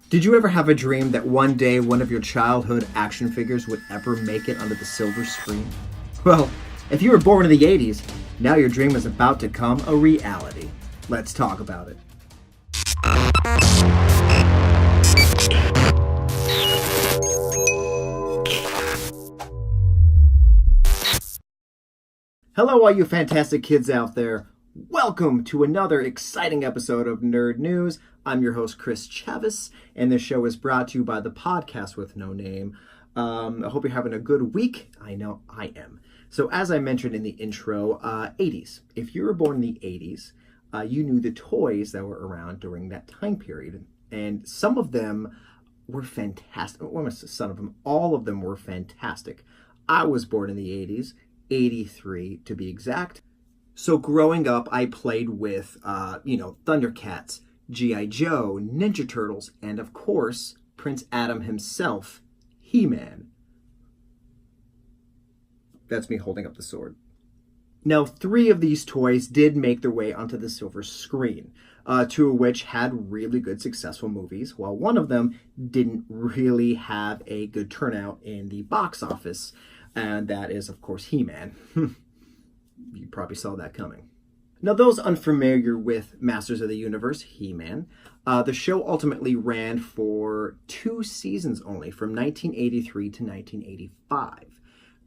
Did you ever have a dream that one day one of your childhood action figures would ever make it onto the silver screen? Well, if you were born in the 80s, now your dream is about to come a reality. Let's talk about it. Hello, all you fantastic kids out there. Welcome to another exciting episode of Nerd News. I'm your host, Chris Chavis, and this show is brought to you by the podcast with no name. I hope you're having a good week. I know I am. So as I mentioned in the intro, 80s. If you were born in the 80s, you knew the toys that were around during that time period. And some of them were fantastic. Well, some of them, all of them were fantastic. I was born in the 80s, 83 to be exact. So growing up, I played with, Thundercats, G.I. Joe, Ninja Turtles, and of course, Prince Adam himself, He-Man. That's me holding up the sword. Now, 3 of these toys did make their way onto the silver screen, 2 of which had really good, successful movies, while one of them didn't really have a good turnout in the box office, and that is, of course, He-Man. You probably saw that coming. Now, those unfamiliar with Masters of the Universe, He-Man, the show ultimately ran for 2 seasons only, from 1983 to 1985.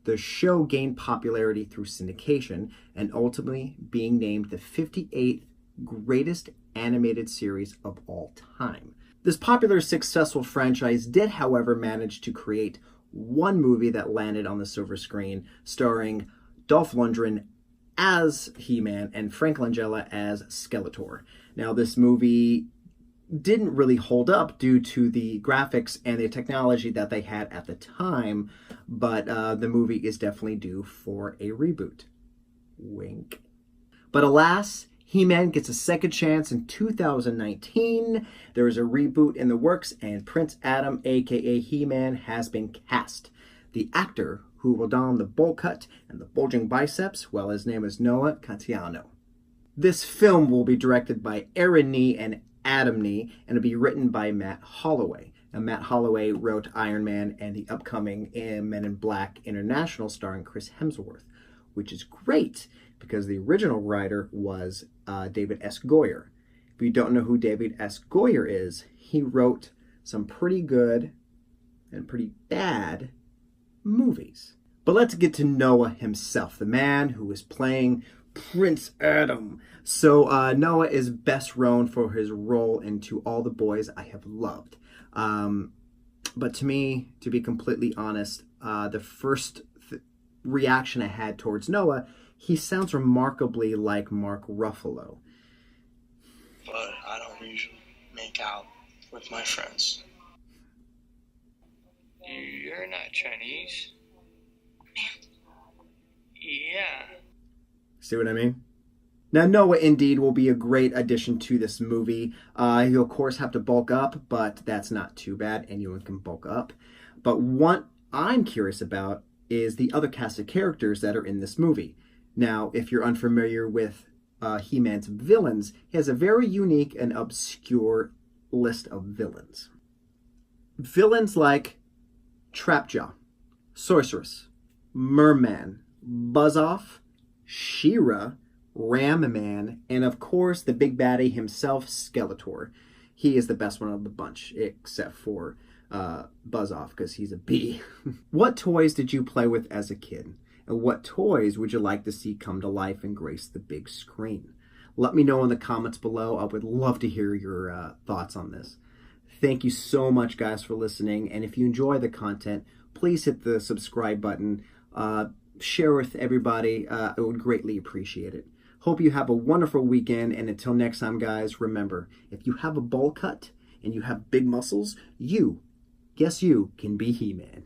The show gained popularity through syndication and ultimately being named the 58th greatest animated series of all time. This popular, successful franchise did, however, manage to create one movie that landed on the silver screen, starring Dolph Lundgren as He-Man and Frank Langella as Skeletor. Now, this movie didn't really hold up due to the graphics and the technology that they had at the time, but the movie is definitely due for a reboot. Wink. But alas, He-Man gets a second chance in 2019. There is a reboot in the works, and Prince Adam, aka He-Man, has been cast. The actor who will don the bowl cut and the bulging biceps, well, his name is Noah Catiano. This film will be directed by Aaron Nee and Adam Nee, and it'll be written by Matt Holloway. Now, Matt Holloway wrote Iron Man and the upcoming Men in Black International starring Chris Hemsworth, which is great because the original writer was David S. Goyer. If you don't know who David S. Goyer is, he wrote some pretty good and pretty bad movies. But let's get to Noah himself, the man who is playing Prince Adam. So Noah is best known for his role in To All the Boys I Have Loved. But to me, to be completely honest, the first reaction I had towards Noah, he sounds remarkably like Mark Ruffalo. But I don't usually make out with my friends. You're not Chinese. Yeah. See what I mean? Now, Noah indeed will be a great addition to this movie. He'll, of course, have to bulk up, but that's not too bad. Anyone can bulk up. But what I'm curious about is the other cast of characters that are in this movie. Now, if you're unfamiliar with He-Man's villains, he has a very unique and obscure list of villains. Villains like Trapjaw, Sorceress, Merman, Buzz-Off, She-Ra, Ram-Man, and of course the big baddie himself, Skeletor. He is the best one of the bunch, except for Buzz-Off, because he's a bee. What toys did you play with as a kid? And what toys would you like to see come to life and grace the big screen? Let me know in the comments below. I would love to hear your thoughts on this. Thank you so much, guys, for listening. And if you enjoy the content, please hit the subscribe button. Share with everybody. I would greatly appreciate it. Hope you have a wonderful weekend. And until next time, guys, remember, if you have a bowl cut and you have big muscles, you, yes, you can be He-Man.